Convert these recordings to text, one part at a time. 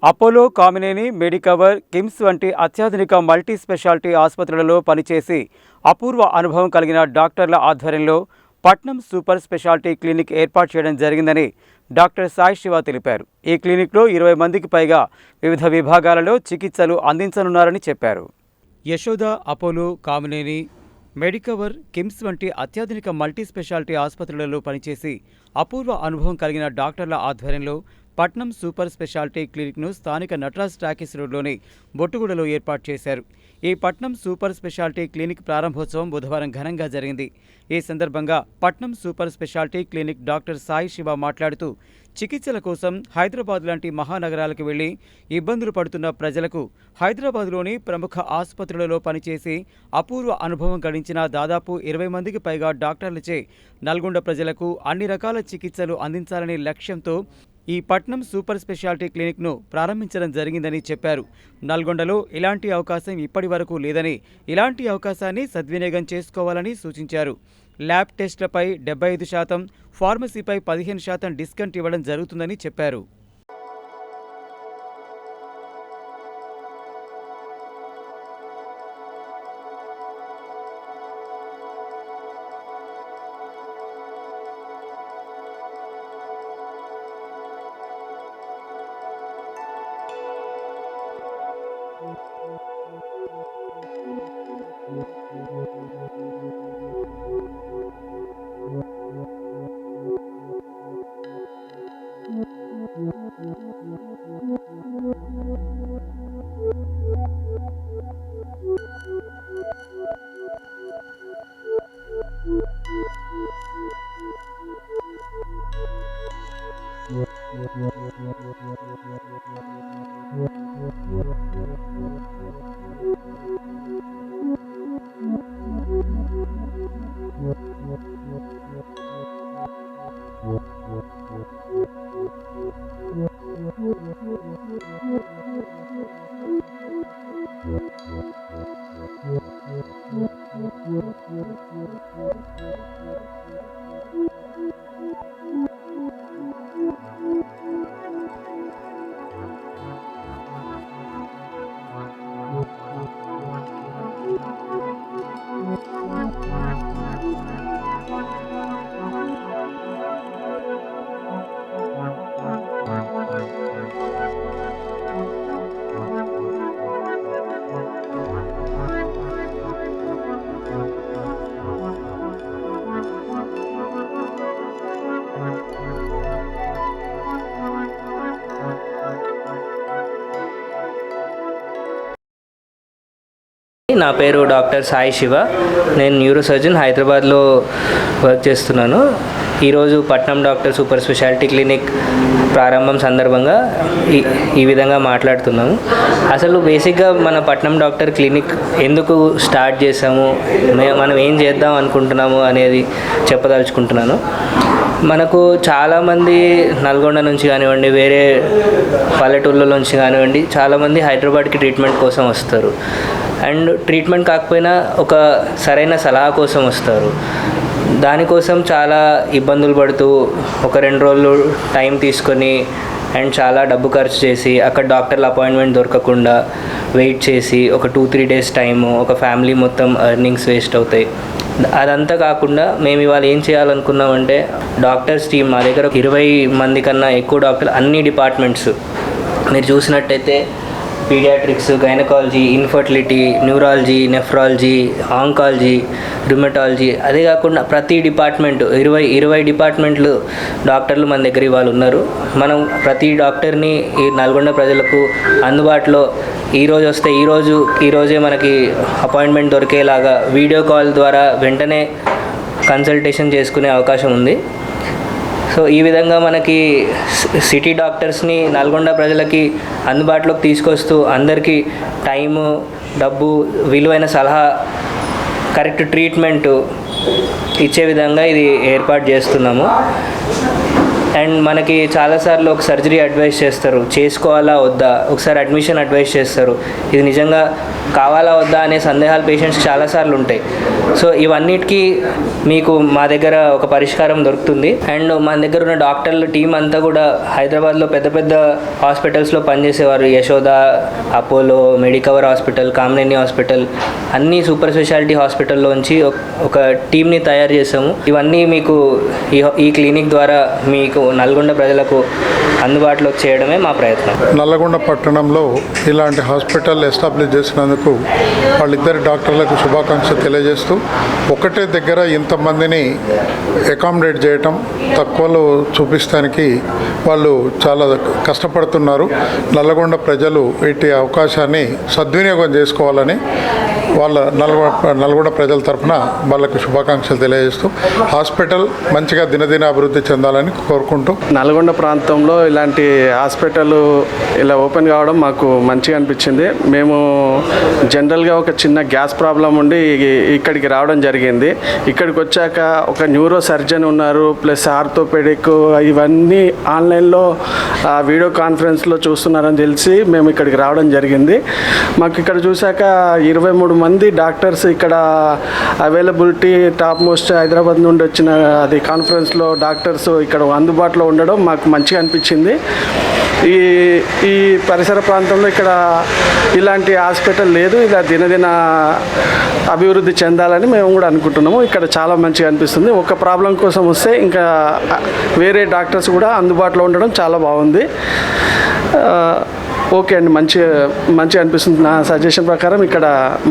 Apollo, Kamineni, Medicover, KIMS వంటి అత్యాధునిక multi speciality ఆసుపత్రులలో పనిచేసి అపూర్వ అనుభవం కలిగిన డాక్టర్ల ఆధ్వర్యంలో పట్నం సూపర్ స్పెషాలిటీ క్లినిక్ ఏర్పాటు చేయడం జరిగిందని డాక్టర్ సాయి శివ తెలిపారు. ఈ క్లినిక్లో 20 మందికి పైగా వివిధ విభాగాలలో చికిత్సలు అందించనున్నారని చెప్పారు. యశోద, అపోలో, కామినేని, మెడికవర్, కిమ్స్ వంటి అత్యాధునిక మల్టీ స్పెషాలిటీ ఆసుపత్రులలో పనిచేసి అపూర్వ అనుభవం కలిగిన డాక్టర్ల ఆధ్వర్యంలో పట్నం సూపర్ స్పెషాలిటీ క్లినిక్ను స్థానిక నటరాజ్ టాకీస్ రోడ్లోని బొట్టుగూడలో ఏర్పాటు చేశారు. ఈ పట్నం సూపర్ స్పెషాలిటీ క్లినిక్ ప్రారంభోత్సవం బుధవారం ఘనంగా జరిగింది. ఈ సందర్భంగా పట్నం super speciality clinic doctor Sai Shiva మాట్లాడుతూ చికిత్సల కోసం హైదరాబాద్ లాంటి మహానగరాలకు వెళ్లి ఇబ్బందులు పడుతున్న ప్రజలకు హైదరాబాద్లోని ప్రముఖ ఆసుపత్రులలో పనిచేసి అపూర్వ అనుభవం గడించిన దాదాపు 20 మందికి పైగా డాక్టర్లచే నల్గొండ ప్రజలకు అన్ని రకాల చికిత్సలు అందించాలనే లక్ష్యంతో ఈ పట్నం సూపర్ స్పెషాలిటీ క్లినిక్ను ప్రారంభించడం జరిగిందని చెప్పారు. నల్గొండలో ఇలాంటి అవకాశం ఇప్పటి వరకు లేదని, ఇలాంటి అవకాశాన్ని సద్వినియోగం చేసుకోవాలని సూచించారు. ల్యాబ్ టెస్టులపై 75%, ఫార్మసీపై 15% డిస్కౌంట్ ఇవ్వడం జరుగుతుందని చెప్పారు. నా పేరు డాక్టర్ సాయి శివ. నేను న్యూరో సర్జన్ హైదరాబాద్లో వర్క్ చేస్తున్నాను. ఈరోజు పట్నం డాక్టర్ సూపర్ స్పెషాలిటీ క్లినిక్ ప్రారంభం సందర్భంగా ఈ విధంగా మాట్లాడుతున్నాము. అసలు బేసిక్గా మన పట్నం డాక్టర్ క్లినిక్ ఎందుకు స్టార్ట్ చేసాము, మనం ఏం చేద్దాం అనుకుంటున్నాము అనేది చెప్పదలుచుకుంటున్నాను. మనకు చాలామంది నల్గొండ నుంచి కానివ్వండి, వేరే పల్లెటూళ్ళ నుంచి కానివ్వండి, చాలామంది హైదరాబాద్కి ట్రీట్మెంట్ కోసం వస్తారు. అండ్ ట్రీట్మెంట్ కాకపోయినా ఒక సరైన సలహా కోసం వస్తారు. దానికోసం చాలా ఇబ్బందులు పడుతూ 1-2 రోజులు టైం తీసుకొని అండ్ చాలా డబ్బు ఖర్చు చేసి అక్కడ డాక్టర్ల అపాయింట్మెంట్ దొరకకుండా వెయిట్ చేసి ఒక 2-3 డేస్ టైము, ఒక ఫ్యామిలీ మొత్తం ఎర్నింగ్స్ వేస్ట్ అవుతాయి. అదంతా కాకుండా మేము ఇవాళ ఏం చేయాలనుకున్నామంటే, డాక్టర్స్ టీమ్ మా దగ్గర 20 మంది కన్నా ఎక్కువ డాక్టర్లు, అన్ని డిపార్ట్మెంట్స్ మీరు చూసినట్టయితే paediatrics, gynaecology, infertility, neurology, nephrology, oncology, rheumatology, అదే కాకుండా ప్రతి డిపార్ట్మెంట్ 20 డిపార్ట్మెంట్లు డాక్టర్లు మన దగ్గర ఇవాళ ఉన్నారు. మనం ప్రతి డాక్టర్ని ఈ నల్గొండ ప్రజలకు అందుబాటులో ఈరోజు వస్తే ఈరోజే మనకి అపాయింట్మెంట్ దొరికేలాగా వీడియో కాల్ ద్వారా వెంటనే కన్సల్టేషన్ చేసుకునే అవకాశం ఉంది. సో ఈ విధంగా మనకి సిటీ డాక్టర్స్ని నల్గొండ ప్రజలకి అందుబాటులోకి తీసుకొస్తూ అందరికీ టైము, డబ్బు, విలువైన సలహా, కరెక్ట్ ట్రీట్మెంటు ఇచ్చే విధంగా ఇది ఏర్పాటు చేస్తున్నాము. అండ్ మనకి చాలాసార్లు ఒక సర్జరీ అడ్వైస్ చేస్తారు, చేసుకోవాలా వద్దా, ఒకసారి అడ్మిషన్ అడ్వైస్ చేస్తారు. ఇది నిజంగా కావాలా వద్దా అనే సందేహాలు పేషెంట్స్కి చాలాసార్లు ఉంటాయి. సో ఇవన్నిటికీ మీకు మా దగ్గర ఒక పరిష్కారం దొరుకుతుంది. అండ్ మన దగ్గర ఉన్న డాక్టర్ల టీం అంతా కూడా హైదరాబాద్లో పెద్ద పెద్ద హాస్పిటల్స్లో పనిచేసేవారు. Yashoda, Apollo, Medicover hospital, Kamineni hospital, అన్ని సూపర్ స్పెషాలిటీ హాస్పిటల్లోంచి ఒక టీంని తయారు చేసాము. ఇవన్నీ మీకు ఈ క్లినిక్ ద్వారా మీకు నల్గొండ ప్రజలకు అందుబాటులోకి చేయడమే మా ప్రయత్నం. నల్లగొండ పట్టణంలో ఇలాంటి హాస్పిటల్ ఎస్టాబ్లిష్ చేసినందుకు వాళ్ళిద్దరి డాక్టర్లకు శుభాకాంక్షలు తెలియజేస్తూ, ఒకటే దగ్గర ఇంతమందిని అకామిడేట్ చేయటం, తక్కువలో చూపించడానికి వాళ్ళు చాలా కష్టపడుతున్నారు. నల్లగొండ ప్రజలు వీటి అవకాశాన్ని సద్వినియోగం చేసుకోవాలని వాళ్ళ నల్గొండ ప్రజల తరఫున వాళ్ళకు శుభాకాంక్షలు తెలియజేస్తూ, హాస్పిటల్ మంచిగా దినదిన అభివృద్ధి చెందాలని కోరుకుంటూ, నల్గొండ ప్రాంతంలో ఇలాంటి హాస్పిటల్ ఇలా ఓపెన్ కావడం మాకు మంచిగా అనిపించింది. మేము జనరల్గా ఒక చిన్న గ్యాస్ ప్రాబ్లం ఉండి ఇక్కడికి రావడం జరిగింది. ఇక్కడికి వచ్చాక ఒక న్యూరో సర్జన్ ఉన్నారు, ప్లస్ ఆర్థోపెడిక్, ఇవన్నీ ఆన్లైన్లో వీడియో కాన్ఫరెన్స్లో చూస్తున్నారని తెలిసి మేము ఇక్కడికి రావడం జరిగింది. మాకు ఇక్కడ చూశాక 23 మంది డాక్టర్స్ ఇక్కడ అవైలబిలిటీ, టాప్ మోస్ట్ హైదరాబాద్ నుండి వచ్చిన అది కాన్ఫరెన్స్లో డాక్టర్స్ ఇక్కడ అందుబాటులో ఉండడం మాకు మంచిగా అనిపించింది. ఈ పరిసర ప్రాంతంలో ఇక్కడ ఇలాంటి హాస్పిటల్ లేదు. ఇలా దినదిన అభివృద్ధి చెందాలని మేము కూడా అనుకుంటున్నాము. ఇక్కడ చాలా మంచిగా అనిపిస్తుంది. ఒక ప్రాబ్లం కోసం వస్తే ఇంకా వేరే డాక్టర్స్ కూడా అందుబాటులో ఉండడం చాలా బాగుంది. ఓకే అండి, మంచిగా అనిపిస్తుంది. నా సజెషన్ ప్రకారం ఇక్కడ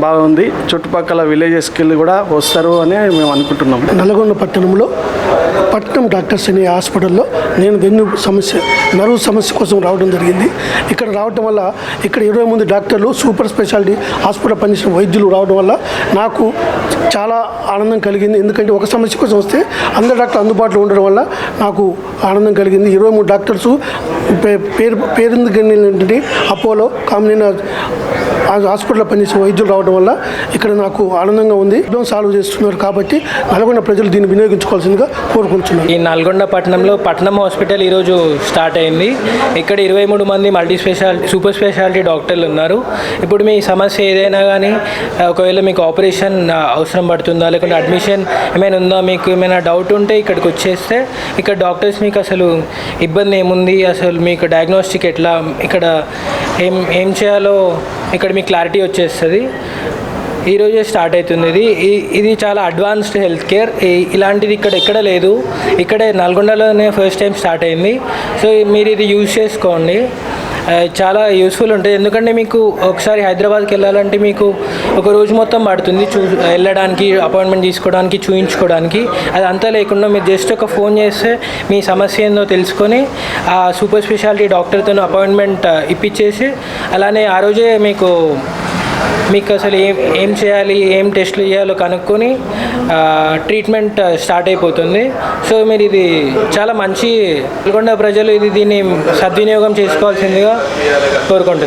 బాగుంది. చుట్టుపక్కల విలేజెస్కి కూడా వస్తారు అని మేము అనుకుంటున్నాం. నల్గొండ పట్టణంలో పట్నం డాక్టర్స్ అనే హాస్పిటల్లో నేను నరువు సమస్య కోసం రావడం జరిగింది. ఇక్కడ రావడం వల్ల ఇక్కడ 20 మంది డాక్టర్లు సూపర్ స్పెషాలిటీ హాస్పిటల్ పనిచేసిన వైద్యులు రావడం వల్ల నాకు చాలా ఆనందం కలిగింది. ఎందుకంటే ఒక సమస్య కోసం వస్తే అందరు డాక్టర్లు అందుబాటులో ఉండడం వల్ల నాకు ఆనందం కలిగింది. 23 డాక్టర్సు పేరుంది అపోలో, కామినేని హాస్పిటల్లో పనిచేసే వైద్యులు రావడం వల్ల ఇక్కడ నాకు ఆనందంగా ఉంది. సాల్వ్ చేస్తున్నారు కాబట్టి నల్గొండ ప్రజలు దీన్ని వినియోగించుకోవాల్సిందిగా కోరుకుంటున్నాను. ఈ నల్గొండ పట్టణంలో పట్నం హాస్పిటల్ ఈరోజు స్టార్ట్ అయింది. ఇక్కడ 23 మంది సూపర్ స్పెషాలిటీ డాక్టర్లు ఉన్నారు. ఇప్పుడు మీ సమస్య ఏదైనా కానీ, ఒకవేళ మీకు ఆపరేషన్ అవసరం పడుతుందా, లేకుంటే అడ్మిషన్ ఏమైనా ఉందా, మీకు ఏమైనా డౌట్ ఉంటే ఇక్కడికి వచ్చేస్తే ఇక్కడ డాక్టర్స్ మీకు అసలు ఇబ్బంది ఏముంది, అసలు మీకు డయాగ్నోస్టిక్ ఎట్లా, ఇక్కడ ఏం చేయాలో ఇక్కడ మీకు క్లారిటీ వచ్చేస్తుంది. ఈరోజే స్టార్ట్ అవుతుంది. ఇది చాలా అడ్వాన్స్డ్ హెల్త్ కేర్. ఇలాంటిది ఇక్కడ ఎక్కడ లేదు. ఇక్కడే నల్గొండలోనే ఫస్ట్ టైం స్టార్ట్ అయింది. సో మీరు ఇది యూజ్ చేసుకోండి, చాలా యూస్ఫుల్ ఉంటుంది. ఎందుకంటే మీకు ఒకసారి హైదరాబాద్కి వెళ్ళాలంటే మీకు ఒక రోజు మొత్తం పడుతుంది వెళ్ళడానికి, అపాయింట్మెంట్ తీసుకోవడానికి, చూయించుకోవడానికి. అది అంతా లేకుండా మీరు జస్ట్ ఒక ఫోన్ చేస్తే మీ సమస్య ఏందో తెలుసుకొని ఆ సూపర్ స్పెషాలిటీ డాక్టర్తో అపాయింట్మెంట్ ఇప్పించేసి, అలానే ఆ రోజే మీకు అసలు ఏం చేయాలి, ఏం టెస్టులు చేయాలో కనుక్కొని ట్రీట్మెంట్ స్టార్ట్ అయిపోతుంది. సో మీరు ఇది చాలా మంచి నల్గొండ ప్రజలు దీన్ని సద్వినియోగం చేసుకోవాల్సిందిగా కోరుకుంటున్నాను.